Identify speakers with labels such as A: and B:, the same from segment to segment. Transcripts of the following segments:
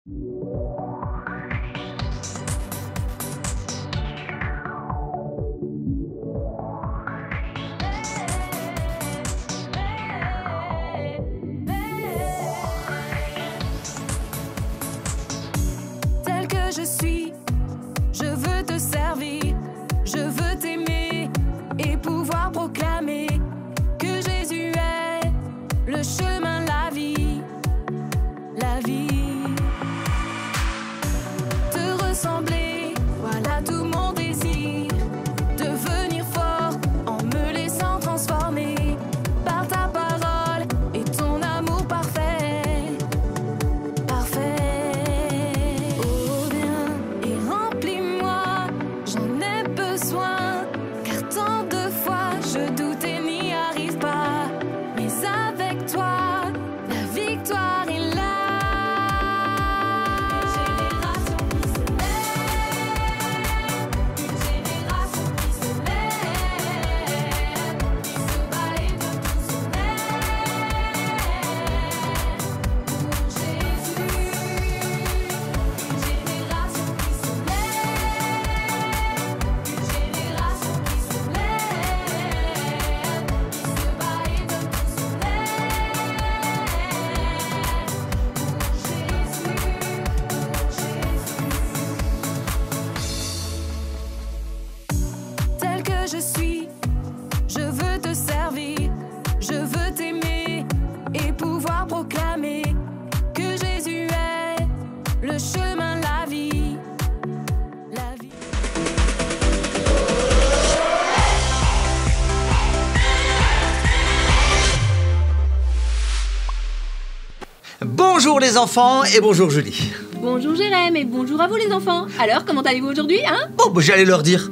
A: Tel que je suis, je veux te servir, je veux t'aimer et pouvoir proclamer que Jésus est le chemin, la vie, la vie. Te ressembler, voilà tout mon désir, devenir fort en me laissant transformer par ta parole et ton amour parfait, parfait. Oh viens et remplis-moi, j'en ai besoin, car tant de fois je doute et n'y arrive pas, mais avec toi, la victoire est là. Une génération qui se lève, qui se bat et de tout son pour Jésus. Une génération qui se lève, une génération qui se lève, qui se bat et de tout son tel que je suis, je veux te servir, je veux t'aimer et pouvoir proclamer que Jésus est le chemin, la vie, la vie.
B: Bonjour les enfants et bonjour Julie.
C: Bonjour Jérém et bonjour à vous les enfants. Alors, comment allez-vous aujourd'hui, hein?
B: Oh, bah j'allais leur dire.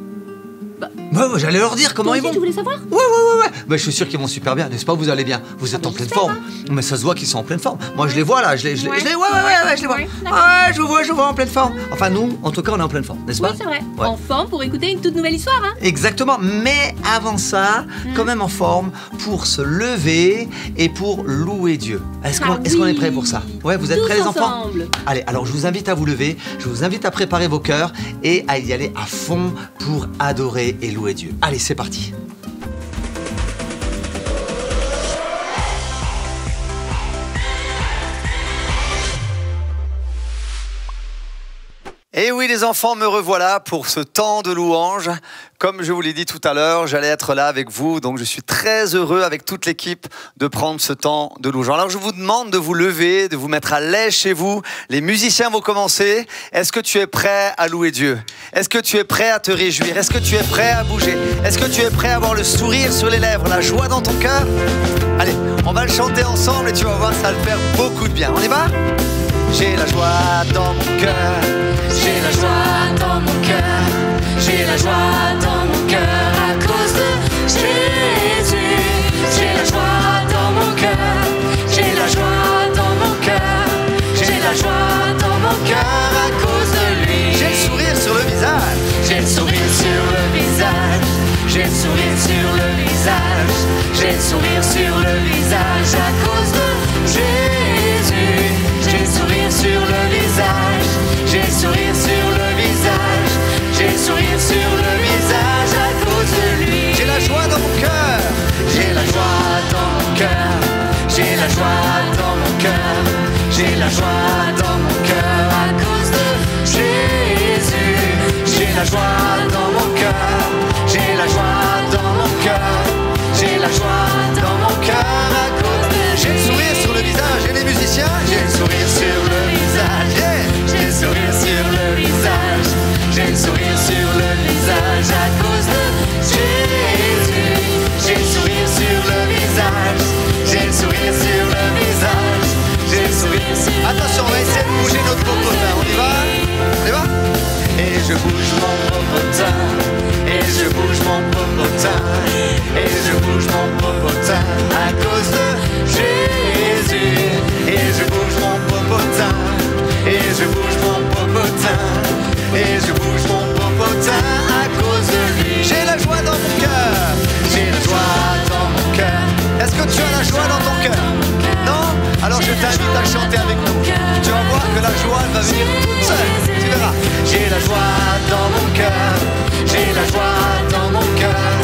B: J'allais leur dire comment
C: Toi
B: ils
C: aussi,
B: vont.
C: tu voulais savoir?
B: Ouais. Bah, je suis sûr qu'ils vont super bien, n'est-ce pas? Vous allez bien. Vous êtes en pleine
C: j'espère,
B: forme. Mais ça se voit qu'ils sont en pleine forme. Moi, je les vois là. Je les vois.
C: Ouais,
B: je les vois.
C: d'accord.
B: Ouais, je vois en pleine forme. Enfin, nous, en tout cas, on est en pleine forme, n'est-ce
C: Oui,
B: pas?
C: c'est vrai.
B: Ouais.
C: En forme pour écouter une toute nouvelle histoire, hein?
B: Exactement. Mais avant ça, quand même en forme pour se lever et pour louer Dieu. Est-ce qu'on
C: oui.
B: est prêt pour ça? Ouais, vous êtes
C: Tous
B: prêts les enfants?
C: ensemble.
B: Allez, alors je vous invite à vous lever, je vous invite à préparer vos cœurs et à y aller à fond pour adorer et louer Dieu. Allez, c'est parti. Et oui les enfants, me revoilà pour ce temps de louange. Comme je vous l'ai dit tout à l'heure, j'allais être là avec vous, donc je suis très heureux avec toute l'équipe de prendre ce temps de louange. Alors je vous demande de vous lever, de vous mettre à l'aise chez vous. Les musiciens vont commencer. Est-ce que tu es prêt à louer Dieu? Est-ce que tu es prêt à te réjouir? Est-ce que tu es prêt à bouger? Est-ce que tu es prêt à avoir le sourire sur les lèvres, la joie dans ton cœur? Allez, on va le chanter ensemble et tu vas voir, ça va le faire beaucoup de bien. On y va? J'ai la joie dans mon cœur, j'ai la joie dans mon cœur, j'ai la joie dans mon cœur à cause de Jésus. J'ai la joie dans mon cœur, j'ai la joie dans mon cœur, j'ai la joie dans mon cœur à cause de lui. J'ai le sourire sur le visage, j'ai le sourire sur le visage, j'ai le sourire sur le visage, j'ai le sourire sur le visage à cause de Jésus. J'ai le sourire sur le visage, j'ai le sourire sur le visage, j'ai le sourire sur le visage à cause de lui. J'ai la joie dans mon cœur, j'ai la joie dans mon cœur, j'ai la joie dans mon cœur, j'ai la joie dans mon cœur à cause de Jésus. J'ai la joie dans mon cœur, j'ai la joie dans mon cœur, j'ai la joie dans mon cœur à cause de Jésus. J'ai le sourire sur le visage et les musiciens, j'ai le sourire sur le visage, j'ai le sourire sur le visage, j'ai le sourire sur le visage à cause de Jésus. J'ai le sourire sur le visage, j'ai le sourire sur le visage, j'ai le sourire sur... Attention. va venir toute seule, tu verras. J'ai la joie dans mon cœur, j'ai la joie dans mon cœur,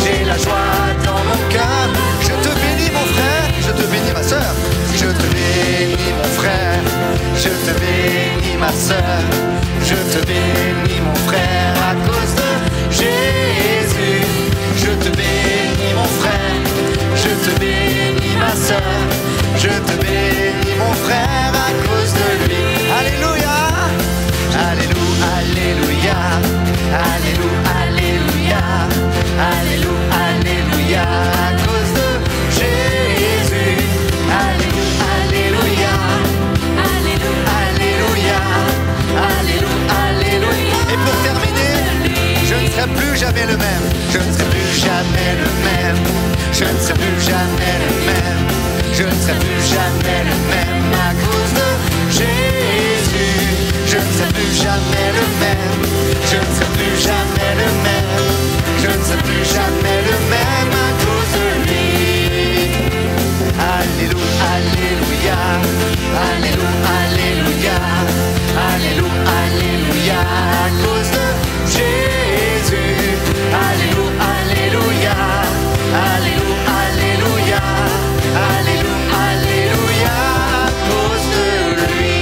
B: j'ai la joie dans mon cœur. Je te bénis mon frère, je te bénis ma soeur, je te bénis mon frère, je te bénis ma soeur, je te bénis mon frère à cause de Jésus. Je te bénis mon frère, je te bénis ma soeur, je te bénis mon frère à cause de lui. Alléluia, alléluia, alléluia, alléluia, alléluia, alléluia, alléluia, à cause de Jésus. Alléluia, alléluia, alléluia, alléluia, alléluia. Et pour terminer, je ne serai plus jamais le même, je ne serai plus jamais le même, je ne serai plus jamais le même, je ne serai plus jamais le même à cause de Jésus. Je ne serai plus jamais le même, je ne serai plus jamais le même, je ne serai plus jamais le même à cause de lui. Alléluia, alléluia, alléluia, alléluia, alléluia, alléluia, à cause de Jésus. Alléluia, alléluia, alléluia, alléluia, alléluia, alléluia, à cause de lui.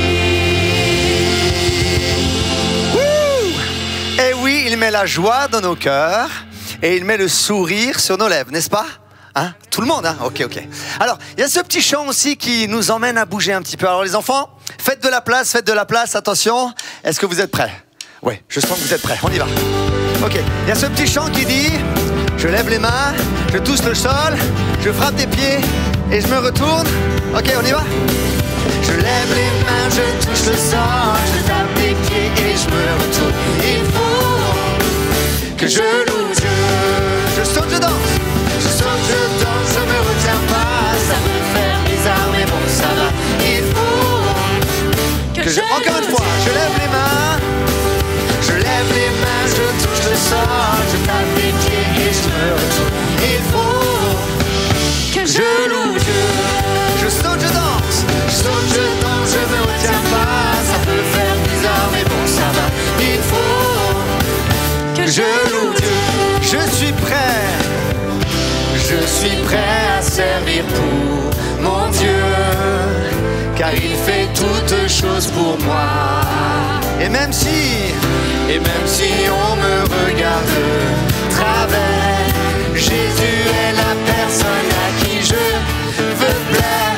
B: Et oui, il met la joie dans nos cœurs et il met le sourire sur nos lèvres, n'est-ce pas? Hein? Tout le monde, hein? Ok, ok. Alors, il y a ce petit chant aussi qui nous emmène à bouger un petit peu. Alors les enfants, faites de la place, attention. Est-ce que vous êtes prêts? Oui, je sens que vous êtes prêts, on y va. Ok, il y a ce petit chant qui dit: je lève les mains, je touche le sol, je frappe des pieds et je me retourne. Ok, on y va. Je lève les mains, je touche le sol, je tape des pieds et je me retourne. Il faut que je loue Dieu. Je saute, je danse, je saute, je danse, je me retiens pas. Ça peut faire bizarre mais bon ça va. Il faut que je... Encore une fois, je lève les mains, je lève les mains, je touche le sol, je tape des pieds et je me retourne. Il faut que je loue Dieu. Je saute, je danse, je saute, je danse, je me retiens pas. Ça peut faire bizarre mais bon ça va. Il faut que je loue Dieu. Je suis prêt à servir pour mon Dieu, car il fait toutes choses pour moi. Et même si on me regarde travers, Jésus est la personne à qui je veux plaire.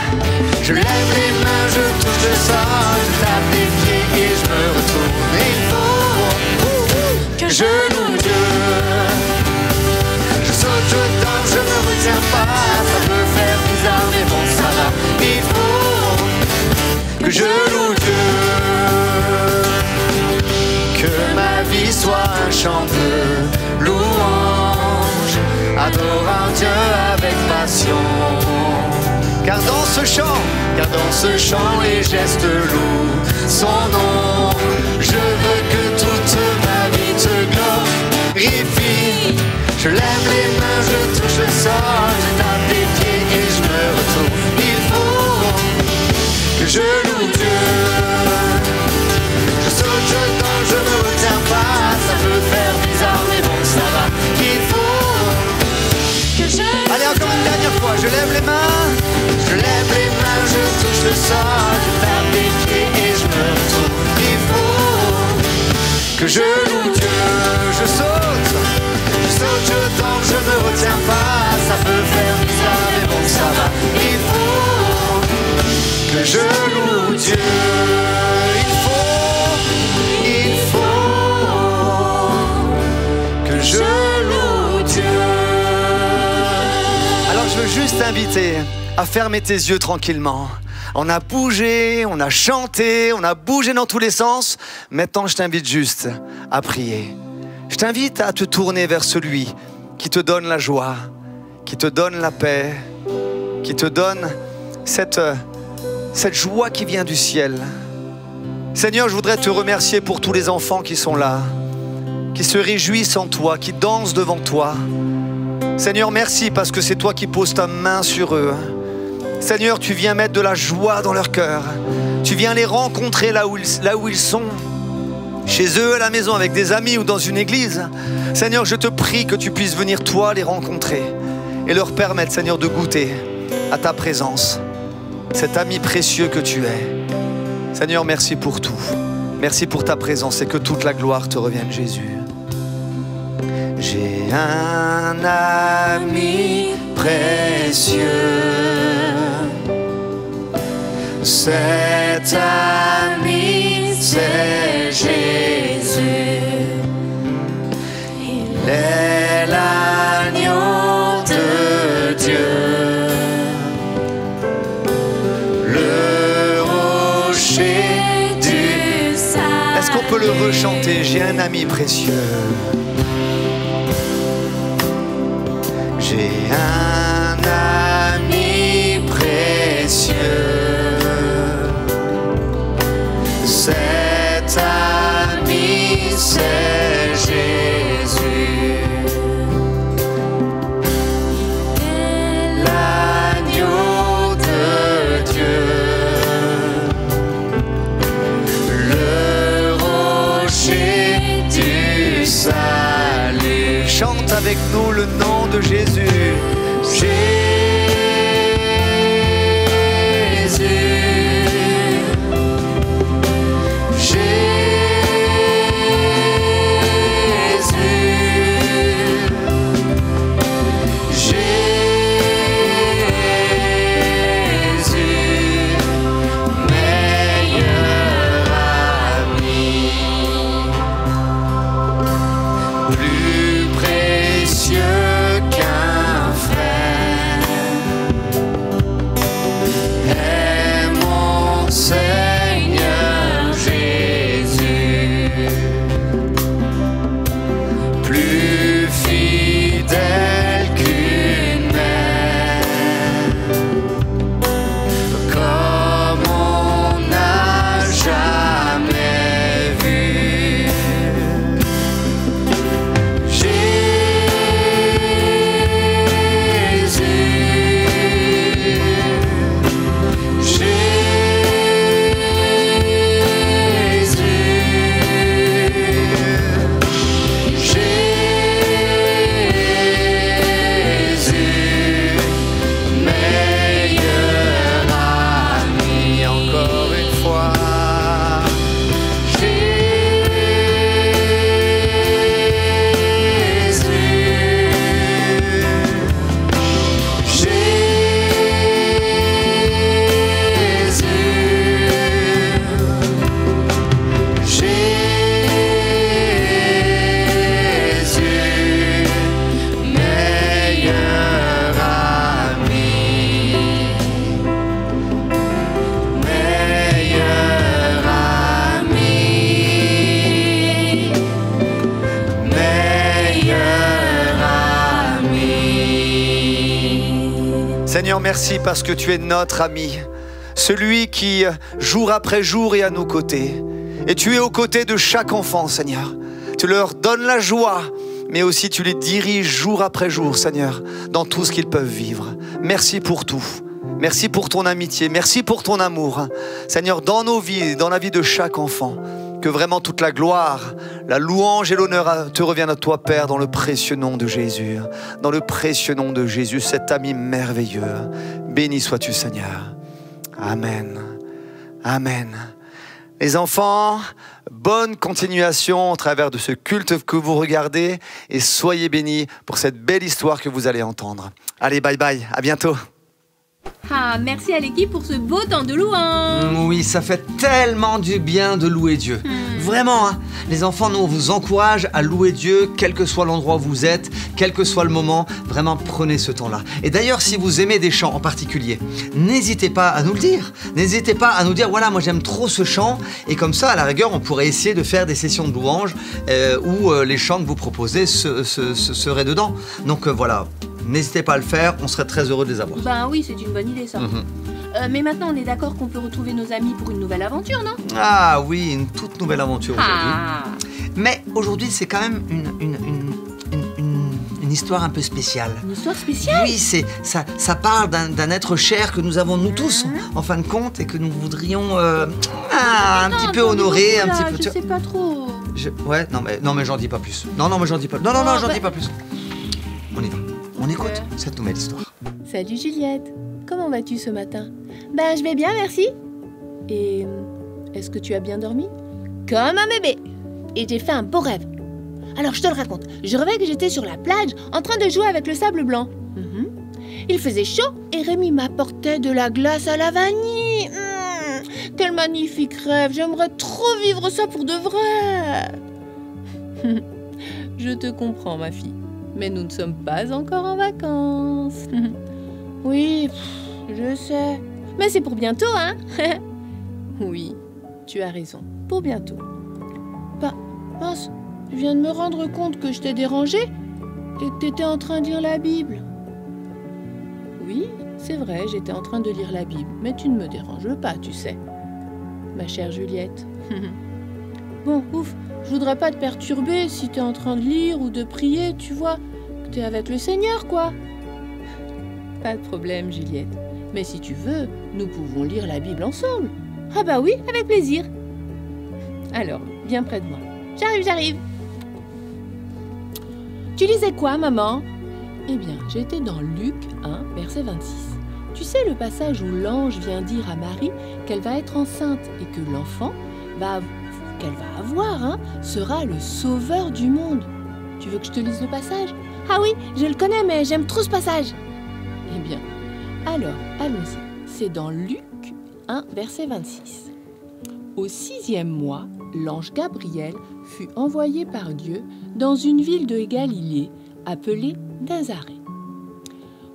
B: Je lève les mains, je touche le sol, je tape les pieds et je me retourne. Il faut que je loue Dieu. Je saute, je danse, je me retiens pas. Ça peut faire bizarre mais bon ça va. Il faut que je loue Dieu. Que ma vie soit un chant de louange, adorant Dieu avec passion. Car dans ce chant les gestes louent son nom. Je veux que toute ma vie te glorifie. Je lève les mains, je touche le sol, je tape des pieds et je me retourne. Il faut que je loue Dieu. Je saute, je danse, je me retiens pas. Ça peut faire bizarre mais bon ça va. Il faut que je... Allez, encore une dernière fois, je lève les mains, je lève les mains, je touche le sol, je tape des pieds et je me retourne. Il faut que je loue Dieu. Je saute, je danse, je me retiens pas. Ça peut faire bizarre mais bon ça va. Il faut que je loue Dieu. Il faut que je loue Dieu. Alors je veux juste t'inviter à fermer tes yeux tranquillement. On a bougé, on a chanté, on a bougé dans tous les sens. Maintenant je t'invite juste à prier. Je t'invite à te tourner vers celui qui te donne la joie, qui te donne la paix, qui te donne cette joie qui vient du ciel. Seigneur, je voudrais te remercier pour tous les enfants qui sont là, qui se réjouissent en toi, qui dansent devant toi. Seigneur, merci parce que c'est toi qui poses ta main sur eux. Seigneur, tu viens mettre de la joie dans leur cœur. Tu viens les rencontrer là où ils sont. Chez eux, à la maison, avec des amis ou dans une église. Seigneur, je te prie que tu puisses venir, toi, les rencontrer et leur permettre, Seigneur, de goûter à ta présence, cet ami précieux que tu es. Seigneur, merci pour tout. Merci pour ta présence et que toute la gloire te revienne, Jésus. J'ai un ami précieux. Cet ami, c'est Jésus. Il est l'agneau de Dieu, le rocher du salut. Est-ce qu'on peut le rechanter? J'ai un ami précieux. J'ai un ami précieux. Cet ami, c'est Jésus. L'agneau de Dieu, le rocher du salut. Chante avec nous le nom de Jésus. Jésus. Seigneur, merci parce que tu es notre ami, celui qui, jour après jour, est à nos côtés. Et tu es aux côtés de chaque enfant, Seigneur. Tu leur donnes la joie, mais aussi tu les diriges jour après jour, Seigneur, dans tout ce qu'ils peuvent vivre. Merci pour tout. Merci pour ton amitié, merci pour ton amour. Seigneur, dans nos vies, dans la vie de chaque enfant, que vraiment toute la gloire, la louange et l'honneur te reviennent à toi, Père, dans le précieux nom de Jésus. Dans le précieux nom de Jésus, cet ami merveilleux. Béni sois-tu, Seigneur. Amen. Amen. Les enfants, bonne continuation au travers de ce culte que vous regardez et soyez bénis pour cette belle histoire que vous allez entendre. Allez, bye bye, à bientôt.
C: Ah, merci à l'équipe pour ce beau temps de louange.
B: Oui, ça fait tellement du bien de louer Dieu. Vraiment, hein. Les enfants, nous, on vous encourage à louer Dieu, quel que soit l'endroit où vous êtes, quel que soit le moment. Vraiment, prenez ce temps-là. Et d'ailleurs, si vous aimez des chants en particulier, n'hésitez pas à nous le dire. N'hésitez pas à nous dire, voilà, moi j'aime trop ce chant. Et comme ça, à la rigueur, on pourrait essayer de faire des sessions de louange où les chants que vous proposez seraient dedans. Donc voilà. N'hésitez pas à le faire, on serait très heureux de les avoir.
C: Ben oui, c'est une bonne idée ça. Mais maintenant, on est d'accord qu'on peut retrouver nos amis pour une nouvelle aventure, non?
B: Ah oui, une toute nouvelle aventure aujourd'hui.
C: Ah.
B: Mais aujourd'hui, c'est quand même une une histoire un peu spéciale.
C: Une histoire spéciale?
B: Oui, ça parle d'un être cher que nous avons nous tous, en fin de compte, et que nous voudrions un petit peu honorer, un petit peu...
C: Je sais pas trop.
B: Ouais, non mais j'en dis pas plus. Non, mais j'en dis pas. Non, j'en dis pas plus. On y va. On écoute cette nouvelle histoire.
C: Salut Juliette. Comment vas-tu ce matin? Ben, je vais bien, merci. Et est-ce que tu as bien dormi? Comme un bébé. Et j'ai fait un beau rêve. Alors, je te le raconte. Je rêvais que j'étais sur la plage, en train de jouer avec le sable blanc. Il faisait chaud et Rémi m'apportait de la glace à la vanille. Quel magnifique rêve. J'aimerais trop vivre ça pour de vrai. Je te comprends, ma fille. Mais nous ne sommes pas encore en vacances. Oui, je sais. Mais c'est pour bientôt, hein? Oui, tu as raison. Pour bientôt. Bah, mince, je viens de me rendre compte que je t'ai dérangé et que t'étais en train de lire la Bible. Oui, c'est vrai, j'étais en train de lire la Bible, mais tu ne me déranges pas, tu sais. Ma chère Juliette. Bon, ouf, je voudrais pas te perturber si t'es en train de lire ou de prier, tu vois, que t'es avec le Seigneur, quoi. Pas de problème, Juliette. Mais si tu veux, nous pouvons lire la Bible ensemble. Ah bah oui, avec plaisir. Alors, viens près de moi. J'arrive. Tu lisais quoi, maman? Eh bien, j'étais dans Luc 1, verset 26. Tu sais le passage où l'ange vient dire à Marie qu'elle va être enceinte et que l'enfant qu'elle va avoir sera le sauveur du monde. Tu veux que je te lise le passage? Ah oui, je le connais, mais j'aime trop ce passage. Eh bien, alors, allons-y. C'est dans Luc 1, verset 26. Au 6e mois, l'ange Gabriel fut envoyé par Dieu dans une ville de Galilée appelée Nazareth,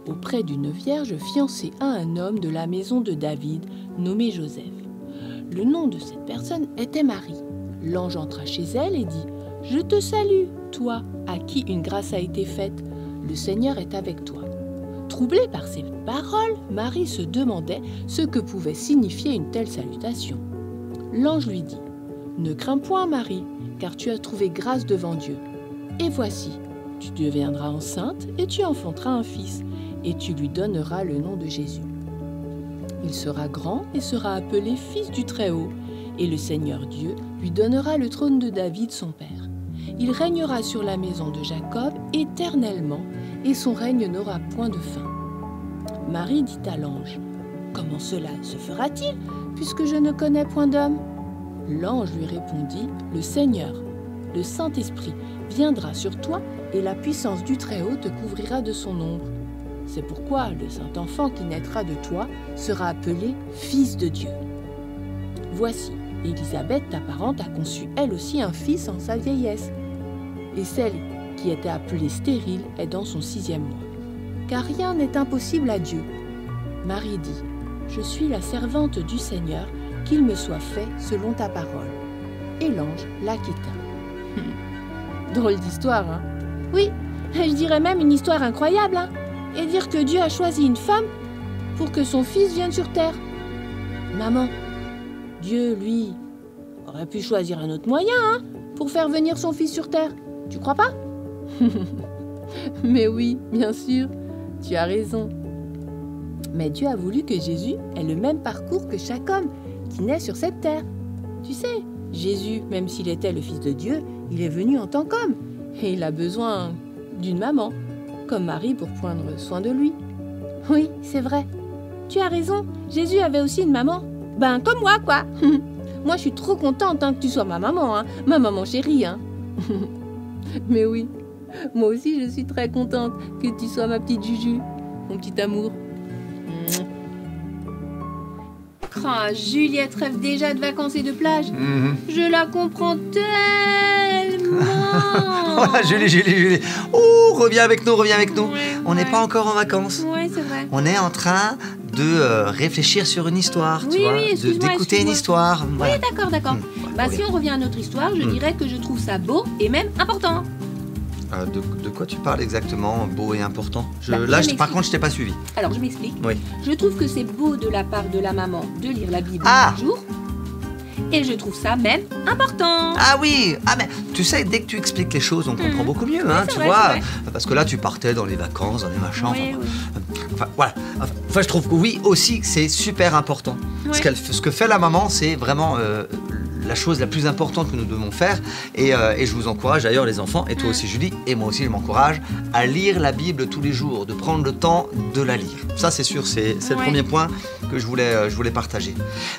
C: auprès d'une vierge fiancée à un homme de la maison de David nommé Joseph. Le nom de cette personne était Marie. L'ange entra chez elle et dit « Je te salue, toi, à qui une grâce a été faite. Le Seigneur est avec toi. » Troublée par ces paroles, Marie se demandait ce que pouvait signifier une telle salutation. L'ange lui dit « Ne crains point, Marie, car tu as trouvé grâce devant Dieu. Et voici, tu deviendras enceinte et tu enfanteras un fils, et tu lui donneras le nom de Jésus. Il sera grand et sera appelé Fils du Très-Haut, et le Seigneur Dieu lui donnera le trône de David son père. Il régnera sur la maison de Jacob éternellement, et son règne n'aura point de fin. » Marie dit à l'ange « Comment cela se fera-t-il, puisque je ne connais point d'homme ?» L'ange lui répondit « Le Seigneur, le Saint-Esprit, viendra sur toi, et la puissance du Très-Haut te couvrira de son ombre. C'est pourquoi le Saint-Enfant qui naîtra de toi sera appelé Fils de Dieu. Voici, Élisabeth, ta parente, a conçu elle aussi un fils en sa vieillesse, et celle qui était appelée stérile est dans son 6e mois. Car rien n'est impossible à Dieu. Marie dit, « Je suis la servante du Seigneur, qu'il me soit fait selon ta parole. » Et l'ange la quitta. Drôle d'histoire, hein? Oui, je dirais même une histoire incroyable, hein? Et dire que Dieu a choisi une femme pour que son fils vienne sur terre. Maman, Dieu, lui, aurait pu choisir un autre moyen, hein, pour faire venir son fils sur terre. Tu crois pas? Mais oui, bien sûr, tu as raison. Mais Dieu a voulu que Jésus ait le même parcours que chaque homme qui naît sur cette terre. Tu sais, Jésus, même s'il était le Fils de Dieu, il est venu en tant qu'homme. Et il a besoin d'une maman, comme Marie, pour prendre soin de lui. Oui, c'est vrai. Tu as raison, Jésus avait aussi une maman. Ben, comme moi, quoi. Moi, je suis trop contente hein, que tu sois ma maman chérie. Hein. Mais oui, moi aussi, je suis très contente que tu sois ma petite Juju, mon petit amour. Oh, Juliette rêve déjà de vacances et de plage. Je la comprends tellement. Julie.
B: Oh, reviens avec nous. On n'est
C: Ouais.
B: pas encore en vacances.
C: Oui, c'est vrai.
B: On est en train de réfléchir sur une histoire, tu vois, d'écouter une histoire. Voilà.
C: Oui, d'accord. Bah, si on revient à notre histoire, je dirais que je trouve ça beau et même important.
B: De quoi tu parles exactement, beau et important?
C: Bah,
B: Par contre, je t'ai pas suivi.
C: Alors, je m'explique.
B: Oui.
C: Je trouve que c'est beau de la part de la maman de lire la Bible
B: Ah.
C: chaque jour.
D: Et je trouve ça même important.
B: Ah oui, ah mais tu sais, dès que tu expliques les choses, on comprend beaucoup mieux, hein, tu
D: vrai,
B: vois.
D: c'est vrai.
B: Parce que là, tu partais dans les vacances, dans les machins.
D: Oui,
B: Enfin, voilà. Enfin, je trouve que oui, aussi, c'est super important.
D: Ouais.
B: Ce que fait la maman, c'est vraiment la chose la plus importante que nous devons faire. Et je vous encourage d'ailleurs, les enfants, et toi aussi, Julie, et moi aussi, je m'encourage, à lire la Bible tous les jours, de prendre le temps de la lire. Ça, c'est sûr, c'est le premier point que je voulais partager.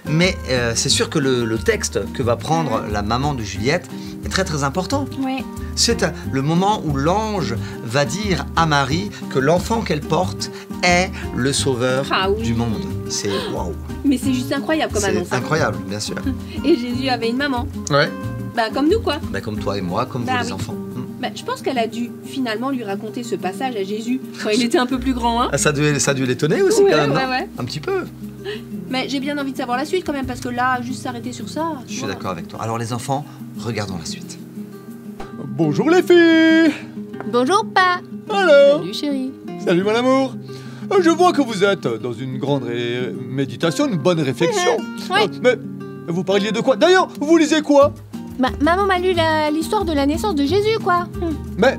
B: Mais c'est sûr que le texte que va prendre la maman de Juliette est très très important.
D: Oui.
B: C'est le moment où l'ange va dire à Marie que l'enfant qu'elle porte est le sauveur du monde. C'est waouh.
D: Mais c'est juste incroyable comme annonce.
B: C'est incroyable, bien sûr.
D: Et Jésus avait une maman.
B: Ouais.
D: Bah comme nous quoi.
B: Bah, comme toi et moi, comme vous les enfants.
D: Bah, je pense qu'elle a dû finalement lui raconter ce passage à Jésus quand il était un peu plus grand. Hein.
B: Ah, ça a dû l'étonner aussi quand même, non
D: ouais.
B: Un petit peu.
D: Mais j'ai bien envie de savoir la suite quand même parce que là, juste s'arrêter sur ça.
B: Je suis d'accord avec toi. Alors les enfants, regardons la suite.
E: Bonjour les filles.
C: Bonjour, pa.
E: Alors.
C: Salut, chérie.
E: Salut mon amour. Je vois que vous êtes dans une grande méditation, une bonne réflexion.
C: Ouais.
E: Mais vous parliez de quoi? D'ailleurs, vous lisez quoi?
C: Maman m'a lu l'histoire de la naissance de Jésus, quoi.
E: Mais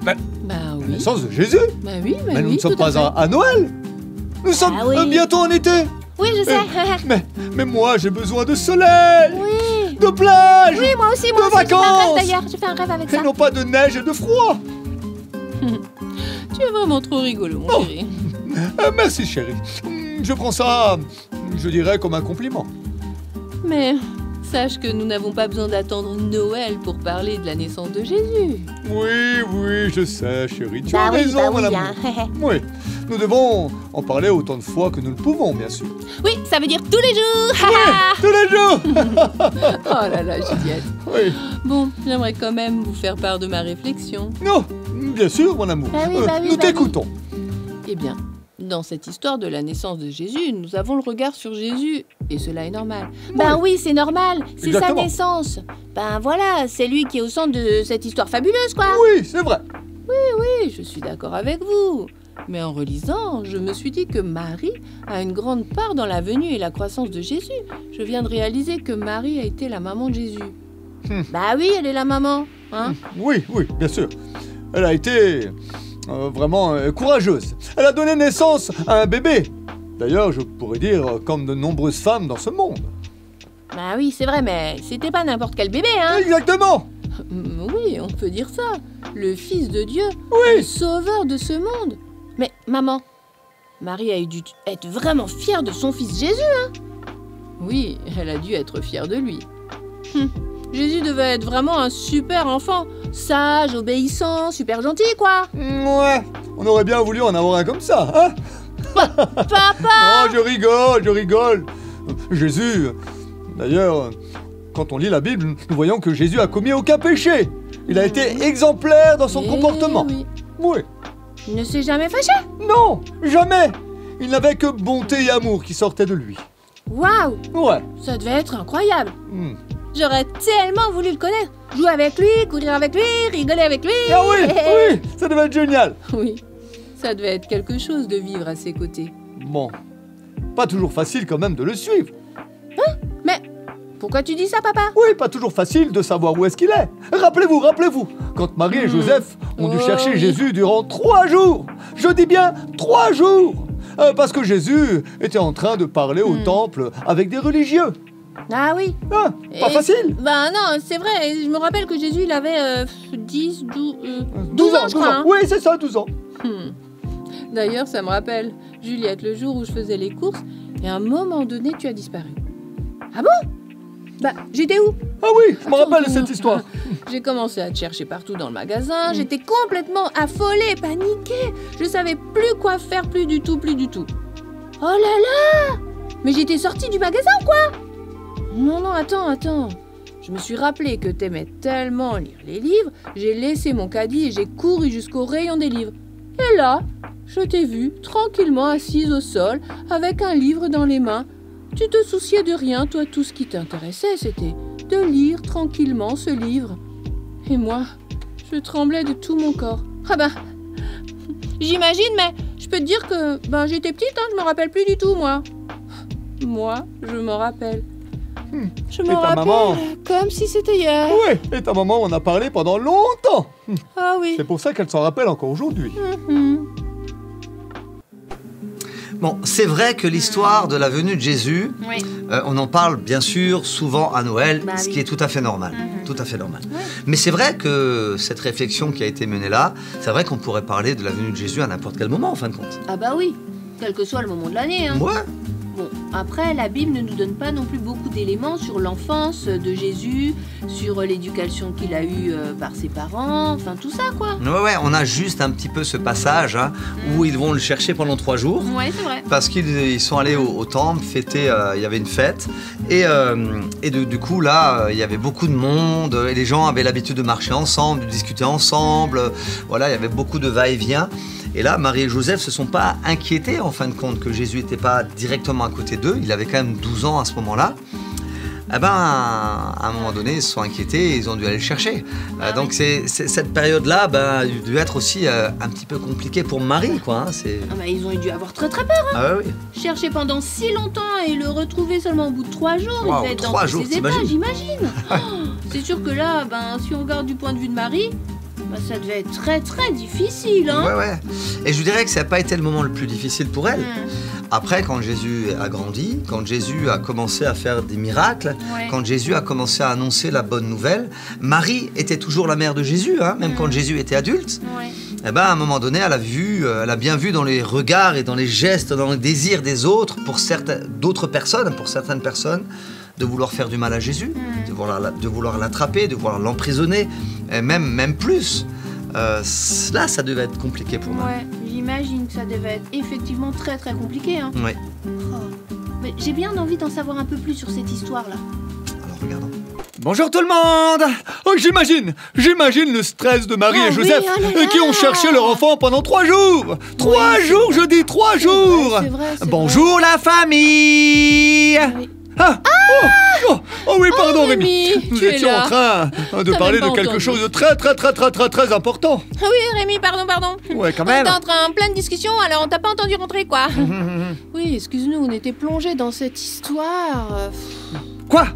C: Bah
E: la
C: oui.
E: naissance de Jésus?
C: Bah oui,
E: Mais nous
C: oui,
E: ne sommes
C: tout à
E: pas
C: fait.
E: à Noël. Nous sommes
C: oui.
E: bientôt en été.
C: Oui, je sais.
E: Mais moi, j'ai besoin de soleil,
C: Oui.
E: de plage,
C: Oui, moi aussi,
E: de
C: J'ai fait un rêve
E: vacances.
C: d'ailleurs. J'ai fait un rêve avec
E: Et
C: ça.
E: non pas de neige et de froid.
C: Tu es vraiment trop rigolo, mon chéri.
E: Merci chérie. Je prends ça, je dirais, comme un compliment.
C: Mais sache que nous n'avons pas besoin d'attendre Noël pour parler de la naissance de Jésus.
E: Oui, je sais, chérie. Tu as raison, mon amour. Oui, nous devons en parler autant de fois que nous le pouvons, bien sûr.
C: Oui, ça veut dire tous les jours.
E: Tous les jours.
C: Oh là là, Juliette.
E: Oui.
C: Bon, j'aimerais quand même vous faire part de ma réflexion.
E: Non, bien sûr, mon amour.
C: Bah oui,
E: Nous t'écoutons.
C: Eh bien, dans cette histoire de la naissance de Jésus, nous avons le regard sur Jésus, et cela est normal. Ben oui, c'est normal, c'est sa
E: Exactement.
C: naissance. Ben voilà, c'est lui qui est au centre de cette histoire fabuleuse, quoi.
E: Oui, c'est vrai.
C: Oui, je suis d'accord avec vous. Mais en relisant, je me suis dit que Marie a une grande part dans la venue et la croissance de Jésus. Je viens de réaliser que Marie a été la maman de Jésus. Bah oui, elle est la maman, hein.
E: Oui, bien sûr. Elle a été vraiment courageuse. Elle a donné naissance à un bébé. D'ailleurs, je pourrais dire comme de nombreuses femmes dans ce monde.
C: Bah oui, c'est vrai, mais c'était pas n'importe quel bébé, hein.
E: Exactement.
C: Oui, on peut dire ça. Le Fils de Dieu,
E: Oui.
C: le sauveur de ce monde. Mais maman, Marie a dû être vraiment fière de son fils Jésus, hein. Oui, elle a dû être fière de lui. Jésus devait être vraiment un super enfant, sage, obéissant, super gentil, quoi.
E: Ouais, on aurait bien voulu en avoir un comme ça, hein?
C: Papa!
E: Oh, je rigole. Jésus, d'ailleurs, quand on lit la Bible, nous voyons que Jésus a commis aucun péché. Il a été exemplaire dans son comportement.
C: Oui.
E: Oui.
C: Il ne s'est jamais fâché.
E: Non, jamais. Il n'avait que bonté et amour qui sortaient de lui.
C: Waouh!
E: Ouais.
C: Ça devait être incroyable.
E: Hmm.
C: J'aurais tellement voulu le connaître. Jouer avec lui, courir avec lui, rigoler avec lui.
E: Ah oui, ça devait être génial.
C: Oui, ça devait être quelque chose de vivre à ses côtés.
E: Bon, pas toujours facile quand même de le suivre.
C: Mais pourquoi tu dis ça, papa?
E: Oui, pas toujours facile de savoir où est-ce qu'il est. Rappelez-vous, quand Marie et Joseph ont dû chercher
C: oui.
E: Jésus durant 3 jours. Je dis bien 3 jours. Parce que Jésus était en train de parler au temple avec des religieux.
C: Ah oui.
E: Ah, pas facile.
C: Ben non, c'est vrai. Je me rappelle que Jésus, il avait 10,
E: 12
C: ans, je crois. Hein.
E: Oui, c'est ça, 12 ans.
C: D'ailleurs, ça me rappelle, Juliette, le jour où je faisais les courses, et à un moment donné, tu as disparu. Ah bon? Bah, j'étais où?
E: Ah oui, je me rappelle de cette histoire.
C: J'ai commencé à te chercher partout dans le magasin, j'étais complètement affolée, paniquée. Je savais plus quoi faire, plus du tout. Oh là là! Mais j'étais sortie du magasin ou quoi? Non, attends. Je me suis rappelé que t'aimais tellement lire les livres, j'ai laissé mon caddie et j'ai couru jusqu'au rayon des livres. Et là, je t'ai vue tranquillement assise au sol, avec un livre dans les mains. Tu te souciais de rien, toi, tout ce qui t'intéressait, c'était de lire tranquillement ce livre. Et moi, je tremblais de tout mon corps. Ah ben, j'imagine, mais je peux te dire que j'étais petite, hein, je me rappelle plus du tout, moi. Moi, je me rappelle. Je
E: Et
C: m'en
E: ta
C: rappelle
E: maman?
C: comme si c'était hier.
E: Oui, et ta maman en a parlé pendant longtemps.
C: Ah oui.
E: C'est pour ça qu'elle s'en rappelle encore aujourd'hui.
C: Mhm.
B: Bon, c'est vrai que l'histoire de la venue de Jésus,
D: Oui.
B: on en parle bien sûr souvent à Noël,
D: Bah
B: ce
D: oui.
B: qui est tout à fait normal.
D: Mhm.
B: Tout à fait normal.
D: Ouais.
B: Mais c'est vrai que cette réflexion qui a été menée là, c'est vrai qu'on pourrait parler de la venue de Jésus à n'importe quel moment en fin de compte.
D: Ah bah oui, quel que soit le moment de l'année. Hein.
B: Ouais.
D: Bon, après, la Bible ne nous donne pas non plus beaucoup d'éléments sur l'enfance de Jésus, sur l'éducation qu'il a eue par ses parents, enfin tout ça quoi.
B: Ouais, on a juste un petit peu ce passage hein, où ils vont le chercher pendant 3 jours.
D: Ouais, c'est vrai.
B: Parce qu'ils sont allés au temple fêter, il y avait une fête et du coup là il y avait beaucoup de monde et les gens avaient l'habitude de marcher ensemble, de discuter ensemble, voilà il y avait beaucoup de va-et-vient et là Marie et Joseph se sont pas inquiétés en fin de compte que Jésus n'était pas directement à côté d'eux, il avait quand même 12 ans à ce moment-là. Eh ben, à un moment donné, ils se sont inquiétés et ils ont dû aller le chercher. Donc cette période-là a dû être aussi un petit peu compliquée pour Marie, quoi. Hein,
D: Ah bah, ils ont dû avoir très très peur.
B: Ah oui.
D: Chercher pendant si longtemps et le retrouver seulement au bout de 3 jours,
B: Wow,
D: il devait être
B: 3
D: dans
B: jours,
D: tous ses états,
B: t'imagines?
D: j'imagine. Oh, c'est sûr que là, si on regarde du point de vue de Marie, ça devait être très très difficile. Hein.
B: Ouais. Et je dirais que ça n'a pas été le moment le plus difficile pour elle.
D: Hmm.
B: Après, quand Jésus a grandi, quand Jésus a commencé à faire des miracles,
D: Ouais.
B: quand Jésus a commencé à annoncer la bonne nouvelle, Marie était toujours la mère de Jésus, hein, même quand Jésus était adulte.
D: Ouais.
B: Eh ben, à un moment donné, elle a bien vu dans les regards et dans les gestes, dans les désirs des autres, pour certaines personnes, de vouloir faire du mal à Jésus, de vouloir l'attraper, de vouloir l'emprisonner, et même plus. Là, ça devait être compliqué pour moi.
D: Ouais, j'imagine que ça devait être effectivement très très compliqué. Hein.
B: Oui.
D: Oh. Mais j'ai bien envie d'en savoir un peu plus sur cette histoire-là.
B: Alors, regardons.
E: Bonjour tout le monde. Oh, j'imagine le stress de Marie
D: Ah
E: et
D: oui,
E: Joseph
D: oh là là.
E: qui ont cherché leur enfant pendant 3 jours. 3
C: Oui,
E: jours, je dis 3 jours.
C: C'est vrai, c'est
E: Bonjour la famille.
C: vrai. Oui.
E: Ah, oh oui, pardon
C: Rémi,
E: Rémi. Nous
C: tu es
E: étions
C: là.
E: en train de
C: T'as
E: parler
C: même
E: de
C: pas
E: quelque
C: entendu.
E: chose de très important.
C: Ah oui, Rémi, pardon.
E: Ouais, quand
C: On
E: même.
C: était en pleine discussion, alors on t'a pas entendu rentrer, quoi. Oui, excuse-nous, on était plongés dans cette histoire.
E: Quoi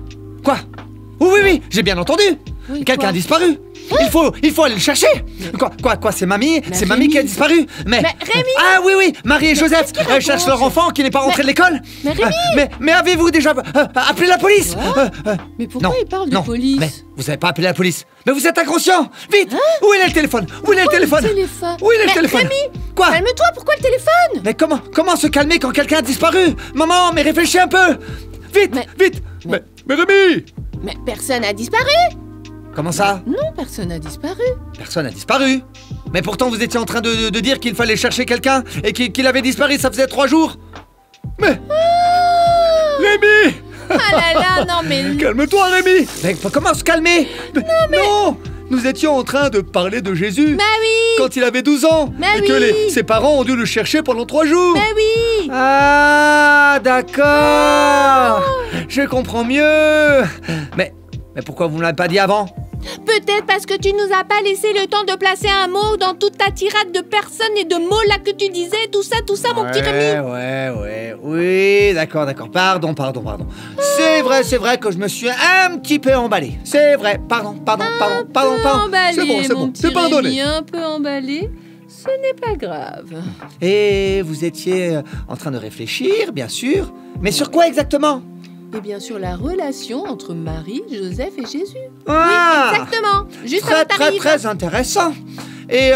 E: Oui, j'ai bien entendu.
C: Oui,
E: Quelqu'un
C: quoi
E: a disparu. Il faut aller le chercher. Quoi C'est mamie
C: Mais
E: C'est mamie
C: Rémi.
E: qui a disparu. Mais
C: Rémi.
E: Ah oui, Marie et Joseph
C: qu'il
E: cherchent
C: raconte
E: leur enfant qui n'est pas rentré de l'école.
C: Mais Rémi.
E: Mais avez-vous déjà appelé la police
C: Mais pourquoi
E: Non,
C: il parle de
E: non,
C: police
E: Mais vous n'avez pas appelé la police. Mais vous êtes inconscient. Vite. Où est le téléphone
C: Pourquoi le téléphone
E: Où est le
C: Mais
E: téléphone
C: Rémi,
E: Quoi
C: calme-toi, pourquoi le téléphone
E: Mais comment se calmer quand quelqu'un a disparu? Maman, mais réfléchis un peu. Vite. Mais Rémi.
C: Mais personne n'a disparu.
E: Comment ça?
C: Non, personne n'a disparu.
E: Personne n'a disparu. Mais pourtant, vous étiez en train de dire qu'il fallait chercher quelqu'un et qu'il avait disparu, ça faisait 3 jours. Mais... Rémi.
C: Ah là là, non mais...
E: Calme-toi, Rémi. Mais comment se calmer? Non. Nous étions en train de parler de Jésus
C: Bah oui.
E: quand il avait 12 ans
C: Mais
E: et que
C: oui.
E: ses parents ont dû le chercher pendant 3 jours.
C: Bah oui.
E: Ah, d'accord. Je comprends mieux. Mais pourquoi vous ne l'avez pas dit avant?
C: Peut-être parce que tu nous as pas laissé le temps de placer un mot dans toute ta tirade de personnes et de mots là que tu disais, tout ça, mon petit Rémi.
E: Ouais, oui, d'accord, pardon. C'est vrai que je me suis un petit peu emballé. C'est vrai, pardon.
C: Emballé,
E: C'est
C: mon
E: bon,
C: petit
E: c'est pardonné.
C: Rémi, un peu emballé, ce n'est pas grave.
E: Et vous étiez en train de réfléchir, bien sûr. Mais sur quoi exactement?
C: Et bien sûr la relation entre Marie, Joseph et Jésus.
E: Ah,
C: Exactement, juste avant t'arrives.
E: très intéressant. Et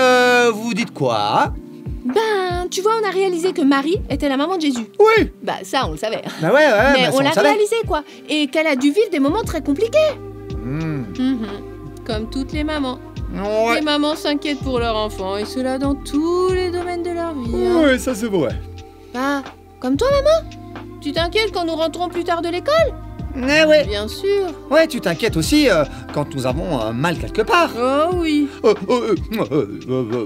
E: vous dites quoi?
C: Ben, tu vois, on a réalisé que Marie était la maman de Jésus.
E: Oui.
C: Bah ça, on le savait.
E: Bah ouais,
C: Mais
E: ça,
C: on l'a
E: le savait.
C: réalisé, quoi. Et qu'elle a dû vivre des moments très compliqués.
E: Hmm.
C: Comme toutes les mamans.
E: Ouais.
C: Les mamans s'inquiètent pour leur enfant, et cela dans tous les domaines de leur vie. Hein.
E: Ouais, ça c'est vrai.
C: Bah, comme toi, maman. Tu t'inquiètes quand nous rentrons plus tard de l'école?
E: Ouais.
C: Bien sûr.
E: Ouais, tu t'inquiètes aussi quand nous avons mal quelque part.
C: Oh oui.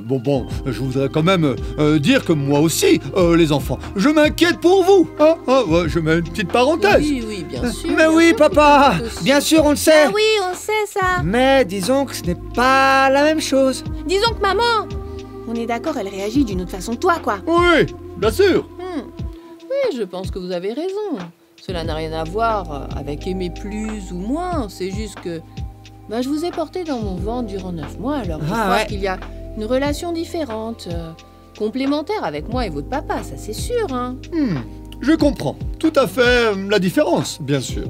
E: Bon, je voudrais quand même dire que moi aussi, les enfants, je m'inquiète pour vous. Ouais, je mets une petite parenthèse.
C: Oui, bien sûr.
E: Mais oui, papa, bien sûr, on le sait.
C: Ah oui, on sait ça.
E: Mais disons que ce n'est pas la même chose.
C: Disons que maman, on est d'accord, elle réagit d'une autre façon que toi, quoi.
E: Oui, bien sûr.
C: Oui, je pense que vous avez raison. Cela n'a rien à voir avec aimer plus ou moins. C'est juste que je vous ai porté dans mon ventre durant 9 mois. Alors je crois qu'il y a une relation différente, complémentaire avec moi et votre papa, ça c'est sûr, hein.
E: Je comprends tout à fait la différence, bien sûr.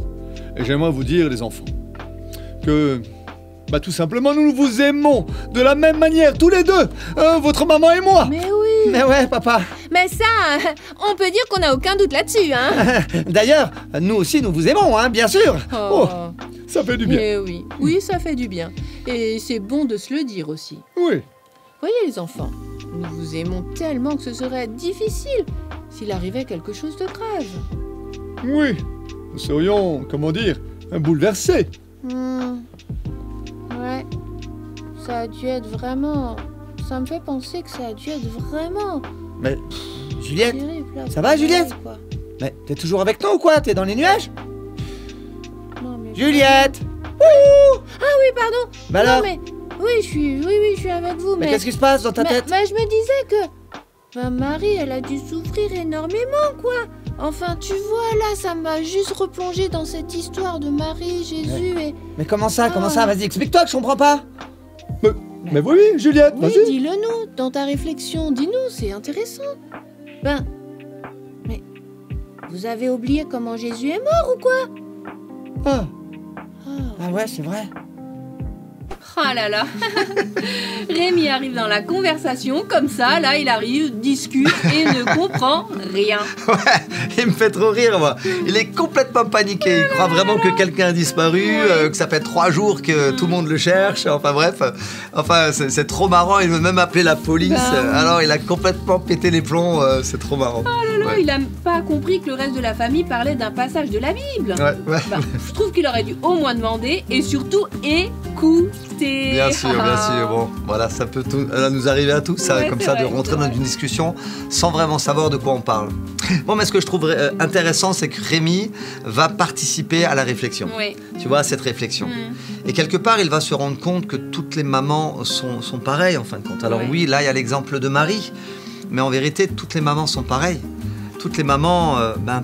E: Et j'aimerais vous dire, les enfants, que tout simplement, nous vous aimons de la même manière, tous les deux, votre maman et moi.
C: Mais oui.
F: Mais ouais, papa.
D: Mais ça, on peut dire qu'on n'a aucun doute là-dessus, hein.
F: D'ailleurs, nous aussi, nous vous aimons, hein, bien sûr.
C: Oh.
E: Ça fait du bien.
C: Mais oui, ça fait du bien. Et c'est bon de se le dire aussi.
E: Oui.
C: Voyez les enfants, nous vous aimons tellement que ce serait difficile s'il arrivait quelque chose de grave.
E: Oui. Nous serions, comment dire, bouleversés.
C: Ouais, ça a dû être vraiment... Ça me fait penser que ça a dû être vraiment...
F: Mais, Juliette,
C: terrible, là,
F: ça va, Juliette
C: quoi.
F: mais t'es toujours avec nous ou quoi? T'es dans les nuages?
C: Non, mais...
F: Juliette!
C: Ah oui, pardon.
F: Bah alors?
C: Non, mais... Oui, je suis avec vous,
F: Mais qu'est-ce qui se passe dans ta tête?
C: Je me disais que... Marie, elle a dû souffrir énormément, quoi. Enfin, tu vois, là, ça m'a juste replongé dans cette histoire de Marie, Jésus et...
F: Mais comment ça? Vas-y, explique-toi que je comprends pas.
E: Mais oui, Juliette,
C: Oui,
E: vas-y.
C: dis-le-nous, dans ta réflexion, dis-nous, c'est intéressant. Mais vous avez oublié comment Jésus est mort ou quoi?
F: Ah ouais, c'est vrai.
D: Oh là là. Rémi arrive dans la conversation, comme ça, là, il arrive, discute et ne comprend rien.
B: Ouais, il me fait trop rire, moi. Il est complètement paniqué. Il croit vraiment que quelqu'un a disparu, que ça fait 3 jours que tout le monde le cherche. Enfin bref, c'est trop marrant. Il veut même appeler la police. Alors il a complètement pété les plombs. C'est trop marrant.
D: Oh là là, il a pas compris que le reste de la famille parlait d'un passage de la Bible.
B: Ouais.
D: Je trouve qu'il aurait dû au moins demander et surtout écouter.
B: Bien sûr. Bon, voilà, ça peut nous arriver à tous, ça,
D: Ouais,
B: comme
D: c'est
B: ça,
D: vrai,
B: de rentrer
D: c'est
B: dans
D: vrai.
B: une discussion sans vraiment savoir de quoi on parle. Bon, mais ce que je trouve intéressant, c'est que Rémi va participer à la réflexion.
D: Oui.
B: Tu vois, à cette réflexion. Et quelque part, il va se rendre compte que toutes les mamans sont pareilles, en fin de compte. Alors
D: Ouais.
B: oui, là, il y a l'exemple de Marie, mais en vérité, toutes les mamans sont pareilles. Toutes les mamans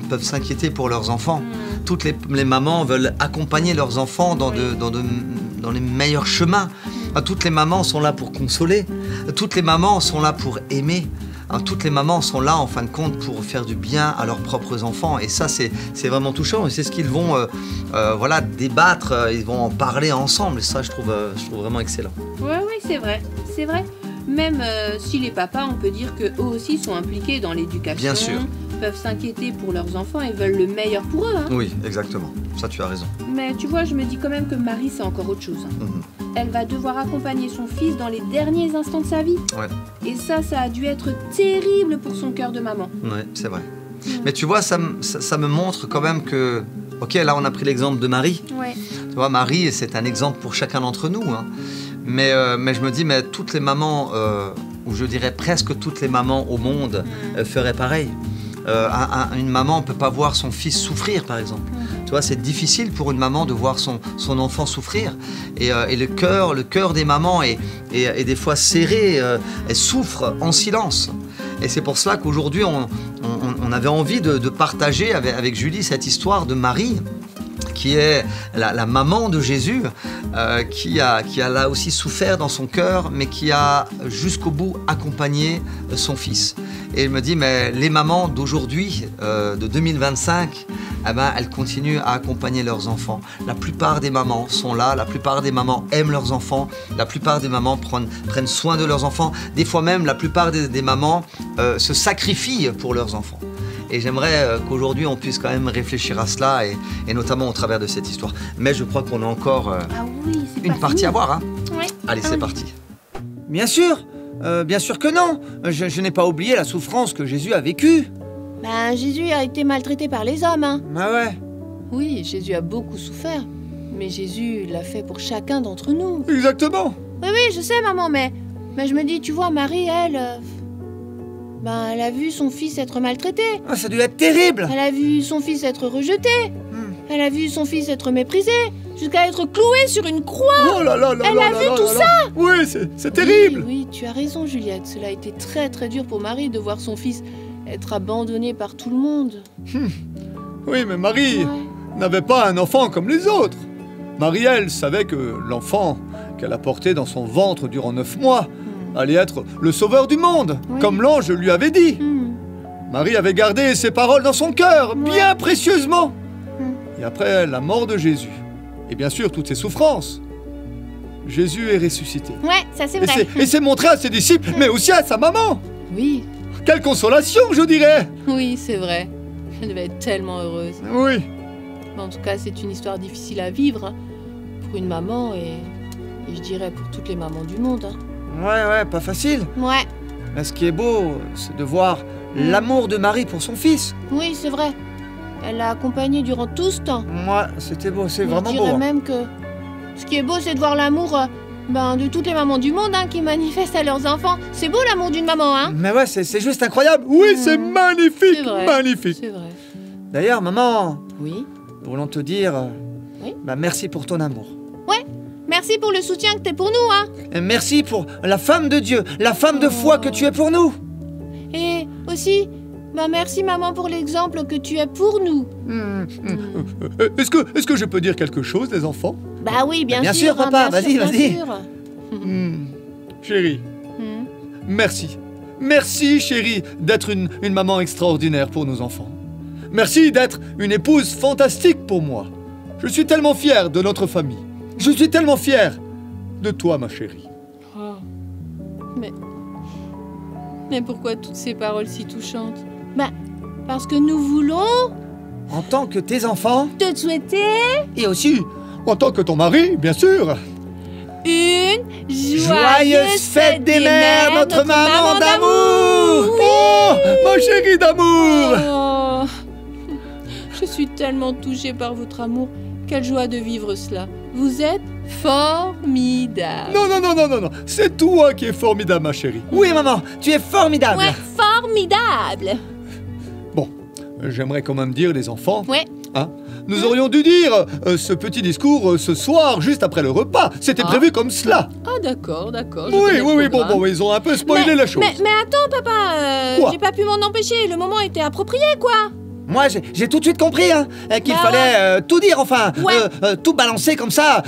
B: peuvent s'inquiéter pour leurs enfants. Toutes les mamans veulent accompagner leurs enfants dans les meilleurs chemins. Toutes les mamans sont là pour consoler. Toutes les mamans sont là pour aimer. Toutes les mamans sont là, en fin de compte, pour faire du bien à leurs propres enfants. Et ça, c'est vraiment touchant. Et c'est ce qu'ils vont débattre. Ils vont en parler ensemble. Et ça, je trouve vraiment excellent.
D: Oui, c'est vrai. C'est vrai. Même si les papas, on peut dire qu'eux aussi sont impliqués dans l'éducation.
B: Bien sûr.
D: Peuvent s'inquiéter pour leurs enfants et veulent le meilleur pour eux. Hein.
B: Oui, exactement. Ça, tu as raison.
D: Mais tu vois, je me dis quand même que Marie, c'est encore autre chose. Hein. Elle va devoir accompagner son fils dans les derniers instants de sa vie.
B: Ouais.
D: Et ça a dû être terrible pour son cœur de maman.
B: Ouais, c'est vrai. Mais tu vois, ça me montre quand même que... Ok, là, on a pris l'exemple de Marie.
D: Ouais.
B: Tu vois, Marie, c'est un exemple pour chacun d'entre nous. Hein. Mais je me dis, mais toutes les mamans, ou je dirais presque toutes les mamans au monde, feraient pareil. Une maman ne peut pas voir son fils souffrir, par exemple. Tu vois, c'est difficile pour une maman de voir son enfant souffrir. Et le cœur des mamans est des fois serré, elles souffrent en silence. Et c'est pour cela qu'aujourd'hui, on avait envie de partager avec Julie cette histoire de Marie, qui est la maman de Jésus, qui a là aussi souffert dans son cœur, mais qui a jusqu'au bout accompagné son fils. Et je me dis, mais les mamans d'aujourd'hui, de 2025, elles continuent à accompagner leurs enfants. La plupart des mamans sont là, la plupart des mamans aiment leurs enfants, la plupart des mamans prennent soin de leurs enfants. Des fois même, la plupart des mamans se sacrifient pour leurs enfants. Et j'aimerais qu'aujourd'hui, on puisse quand même réfléchir à cela, et notamment au travers de cette histoire. Mais je crois qu'on a encore une partie à voir. Hein.
D: Ouais.
B: Allez, c'est parti.
F: Bien sûr que non. Je n'ai pas oublié la souffrance que Jésus a vécue.
C: Jésus a été maltraité par les hommes, hein.
F: Ah ouais.
C: Oui, Jésus a beaucoup souffert. Mais Jésus l'a fait pour chacun d'entre nous.
E: Exactement.
C: Oui, je sais, maman, mais je me dis, tu vois, Marie, elle a vu son fils être maltraité.
F: Ah, ça a dû être terrible.
C: Elle a vu son fils être rejeté. Elle a vu son fils être méprisé, jusqu'à être cloué sur une croix.
E: Oh là là là.
C: Elle
E: là
C: a
E: là
C: vu
E: là
C: tout
E: là
C: ça.
E: là. Oui, c'est terrible.
C: Oui, tu as raison, Juliette. Cela a été très très dur pour Marie de voir son fils être abandonné par tout le monde.
E: Oui, mais Marie
C: Ouais.
E: n'avait pas un enfant comme les autres. Marie, elle, savait que l'enfant qu'elle a porté dans son ventre durant 9 mois allait être le sauveur du monde,
C: Oui.
E: comme l'ange lui avait dit. Marie avait gardé ces paroles dans son cœur, bien précieusement. Et après la mort de Jésus, et bien sûr toutes ses souffrances, Jésus est ressuscité.
G: Ouais, ça c'est
E: Et
G: vrai.
E: s'est montré à ses disciples, mais aussi à sa maman.
C: Oui,
E: Quelle consolation, je dirais.
C: oui, c'est vrai. Elle devait être tellement heureuse.
E: Oui.
C: Mais en tout cas, c'est une histoire difficile à vivre hein, pour une maman et je dirais pour toutes les mamans du monde. Hein.
F: Ouais, pas facile.
G: Ouais,
F: Mais ce qui est beau, c'est de voir l'amour de Marie pour son fils.
C: Oui, c'est vrai. Elle l'a accompagné durant tout ce temps.
F: Ouais, c'était beau, c'est vraiment
C: Je
F: beau.
C: dirais
F: hein.
C: même que ce qui est beau, c'est de voir l'amour de toutes les mamans du monde hein, qui manifestent à leurs enfants. C'est beau l'amour d'une maman, hein.
F: Mais ouais, c'est juste incroyable.
E: Oui, c'est magnifique,
C: C'est vrai.
E: magnifique.
C: C'est vrai.
F: D'ailleurs, maman,
C: Oui.
F: nous voulons te dire
C: Oui.
F: merci pour ton amour.
G: merci pour le soutien que t'es pour nous, hein.
F: Et merci pour la femme de Dieu, la femme de foi que tu es pour nous.
C: Et aussi, merci maman pour l'exemple que tu es pour nous.
E: Est-ce que je peux dire quelque chose, les enfants?
G: Bah oui, bien,
F: Bien sûr, papa,
C: bien
F: vas-y,
C: sûr,
F: vas-y.
C: bien sûr.
E: Chérie,
C: Hmm.
E: merci. Merci, chérie, d'être une maman extraordinaire pour nos enfants. Merci d'être une épouse fantastique pour moi. Je suis tellement fier de notre famille. Je suis tellement fier de toi, ma chérie.
C: Oh. Mais pourquoi toutes ces paroles si touchantes? Parce que nous voulons
F: En tant que tes enfants,
G: Te souhaiter
F: et aussi
E: En tant que ton mari, bien sûr.
G: une
F: joyeuse fête des mères, notre maman d'amour.
E: Oh, ma chérie d'amour.
C: Oh. Je suis tellement touchée par votre amour. Quelle joie de vivre cela. Vous êtes formidable.
E: Non. C'est toi qui es formidable, ma chérie.
F: Oui, maman, tu es formidable.
G: Ouais, formidable.
E: Bon, j'aimerais quand même dire, les enfants.
G: Ouais.
E: Hein, nous aurions dû dire ce petit discours ce soir, juste après le repas. C'était
C: Ah.
E: prévu comme cela.
C: Ah d'accord. je
E: Oui,
C: connais le
E: bon,
C: programme.
E: ils ont un peu spoilé la chose.
G: Mais attends, papa,
E: Quoi
G: j'ai pas pu m'en empêcher. Le moment était approprié, quoi.
F: Moi, j'ai tout de suite compris qu'il
G: Bah
F: fallait tout dire, enfin,
G: Ouais.
F: tout balancer comme ça,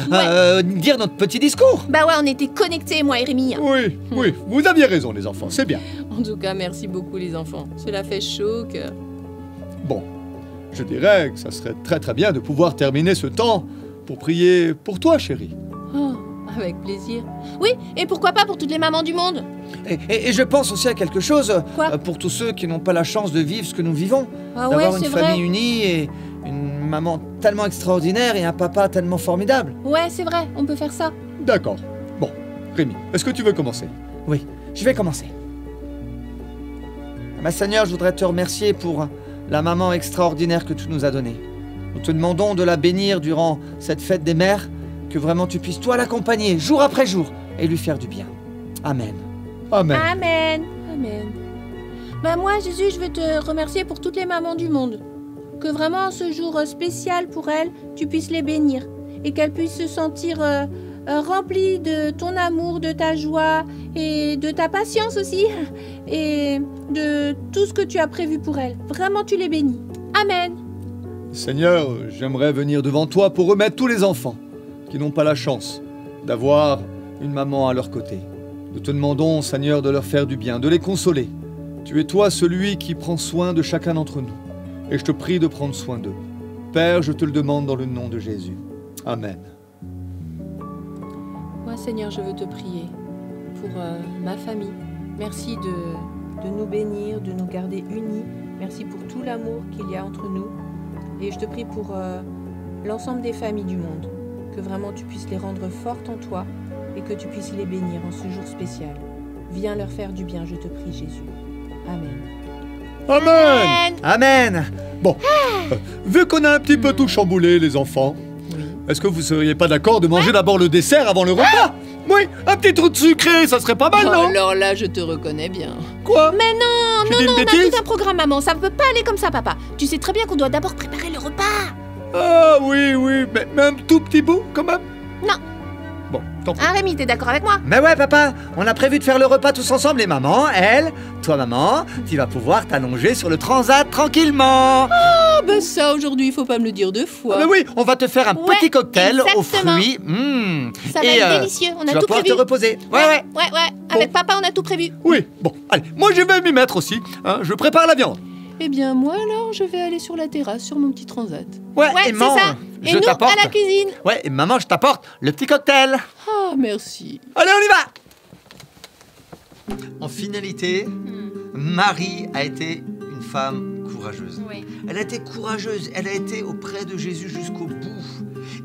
F: dire notre petit discours.
G: Bah ouais, on était connectés, moi et Rémi.
E: Oui, vous aviez raison, les enfants, c'est bien.
C: En tout cas, merci beaucoup les enfants. Cela fait chaud au cœur.
E: Bon, je dirais que ça serait très très bien de pouvoir terminer ce temps pour prier pour toi, chérie.
C: Oh, avec plaisir.
G: Oui, et pourquoi pas pour toutes les mamans du monde.
F: Et je pense aussi à quelque chose
G: Quoi
F: pour tous ceux qui n'ont pas la chance de vivre ce que nous vivons.
G: Ah ouais,
F: D'avoir une
G: c'est
F: famille
G: vrai.
F: unie et une maman tellement extraordinaire et un papa tellement formidable.
G: Ouais, c'est vrai, on peut faire ça.
E: D'accord. Bon, Rémi, est-ce que tu veux commencer?
F: Oui, je vais commencer. Ma Seigneur, je voudrais te remercier pour la maman extraordinaire que tu nous as donnée. Nous te demandons de la bénir durant cette fête des mères, que vraiment tu puisses toi l'accompagner jour après jour et lui faire du bien. Amen.
E: Amen.
G: Amen.
C: Amen.
G: Bah moi, Jésus, je veux te remercier pour toutes les mamans du monde. Que vraiment, ce jour spécial pour elles, tu puisses les bénir. Et qu'elles puissent se sentir remplies de ton amour, de ta joie et de ta patience aussi. Et de tout ce que tu as prévu pour elles. Vraiment, tu les bénis. Amen.
E: Seigneur, j'aimerais venir devant toi pour remettre tous les enfants qui n'ont pas la chance d'avoir une maman à leur côté. Nous te demandons, Seigneur, de leur faire du bien, de les consoler. Tu es toi celui qui prend soin de chacun d'entre nous. Et je te prie de prendre soin d'eux. Père, je te le demande dans le nom de Jésus. Amen.
C: Moi, Seigneur, je veux te prier pour ma famille. Merci de nous bénir, de nous garder unis. Merci pour tout l'amour qu'il y a entre nous. Et je te prie pour l'ensemble des familles du monde. Que vraiment tu puisses les rendre fortes en toi et que tu puisses les bénir en ce jour spécial. Viens leur faire du bien, je te prie, Jésus. Amen.
E: Amen.
F: Amen.
E: Bon, vu qu'on a un petit peu tout chamboulé, les enfants,
C: Oui.
E: est-ce que vous seriez pas d'accord de manger d'abord le dessert avant le repas? Oui, un petit trou de sucré, ça serait pas mal, non?
C: Alors là, je te reconnais bien.
E: Quoi?
G: Mais non,
E: J'ai dit une
G: on a
E: bêtise?
G: tout un programme, maman. Ça ne peut pas aller comme ça, papa. Tu sais très bien qu'on doit d'abord préparer le repas.
E: Ah oui, mais un tout petit bout, quand même?
G: Non.
E: Bon, t'en prie.
G: Hein, Rémi, t'es d'accord avec moi?
F: Mais ouais, papa, on a prévu de faire le repas tous ensemble, les mamans, elle, toi, maman, tu vas pouvoir t'allonger sur le transat tranquillement.
C: Ah ben ça, aujourd'hui, il faut pas me le dire deux fois.
F: Ah, mais oui, on va te faire un
G: Ouais,
F: petit cocktail aux
G: exactement.
F: fruits.
G: Ça va être délicieux, on
F: tu
G: a
F: vas
G: tout
F: pouvoir
G: prévu.
F: te reposer. Ouais.
G: Ouais, avec papa, on a tout prévu.
E: Oui, bon, allez, moi je vais m'y mettre aussi. Hein, je prépare la viande.
C: Eh bien, moi, alors, je vais aller sur la terrasse, sur mon petit transat.
F: Ouais,
G: Ouais,
F: et
G: c'est
F: maman,
G: ça. Et
F: je
G: nous,
F: t'apporte.
G: à la cuisine.
F: Ouais, et maman, je t'apporte le petit cocktail.
C: Ah, merci.
F: Allez, on y va.
B: En finalité, Marie a été une femme courageuse.
D: Oui.
B: Elle a été courageuse, elle a été auprès de Jésus jusqu'au bout.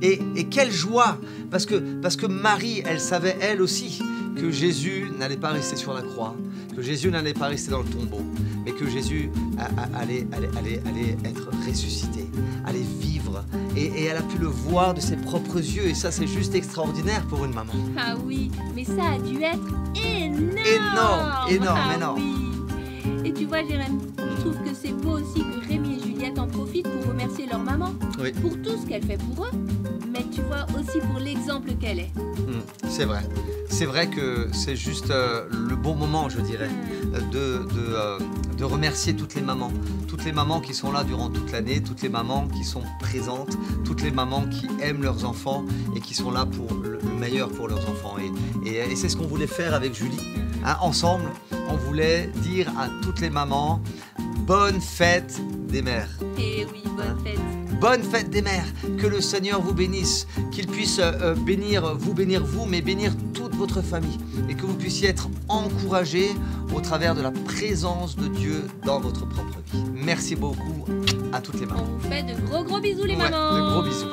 B: Et quelle joie, parce que Marie, elle savait elle aussi que Jésus n'allait pas rester sur la croix, que Jésus n'allait pas rester dans le tombeau, mais que Jésus allait être ressuscité, allait vivre. Et elle a pu le voir de ses propres yeux, et ça c'est juste extraordinaire pour une maman.
D: Ah oui, mais ça a dû être énorme.
B: Énorme.
D: Oui. Et tu vois, Jérém, je trouve que c'est beau aussi que Rémi et Juliette en profitent pour remercier leur maman
B: Oui.
D: pour tout ce qu'elle fait pour eux, mais tu vois aussi pour l'exemple qu'elle est.
B: C'est vrai. C'est vrai que c'est juste le bon moment, je dirais, de remercier toutes les mamans qui sont là durant toute l'année, toutes les mamans qui sont présentes, toutes les mamans qui aiment leurs enfants et qui sont là pour le meilleur pour leurs enfants. Et c'est ce qu'on voulait faire avec Julie. Hein, ensemble, on voulait dire à toutes les mamans, bonne fête des mères.
D: Et oui, bonne fête.
B: Bonne fête des mères, que le Seigneur vous bénisse, qu'il puisse bénir vous, mais bénir toute votre famille, et que vous puissiez être encouragés au travers de la présence de Dieu dans votre propre vie. Merci beaucoup à toutes les
D: On
B: mamans.
D: vous fait de gros bisous les
B: Ouais,
D: mamans.
B: de gros bisous.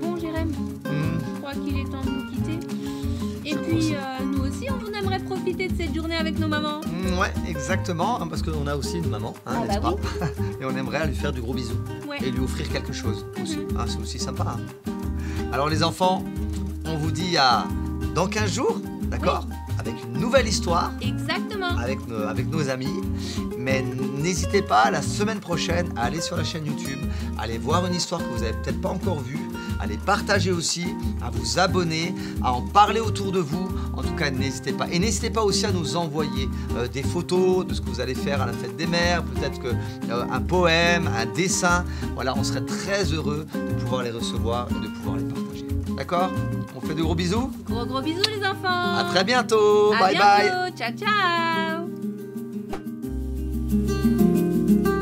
D: Bon Jérém, je crois qu'il est temps de nous quitter. Et
B: Je
D: puis nous aussi on aimerait profiter de cette journée avec nos mamans.
B: Ouais, exactement, hein, parce qu'on a aussi une maman, hein,
D: Ah
B: n'est-ce
D: bah
B: pas? Et on aimerait lui faire du gros bisou
D: Ouais.
B: et lui offrir quelque chose aussi. Hein, c'est aussi sympa. Hein. Alors les enfants, on vous dit à dans 15 jours, d'accord? Avec une nouvelle histoire.
D: Exactement.
B: Avec nos amis. Mais n'hésitez pas la semaine prochaine à aller sur la chaîne YouTube, à aller voir une histoire que vous n'avez peut-être pas encore vue, à les partager aussi, à vous abonner, à en parler autour de vous. En tout cas, n'hésitez pas. Et n'hésitez pas aussi à nous envoyer des photos de ce que vous allez faire à la fête des mères, peut-être un poème, un dessin. Voilà, on serait très heureux de pouvoir les recevoir et de pouvoir les partager. D'accord? On fait de gros bisous.
D: Gros bisous les enfants.
B: À très bientôt.
D: À
B: Bye bye.
D: bientôt. Ciao ciao.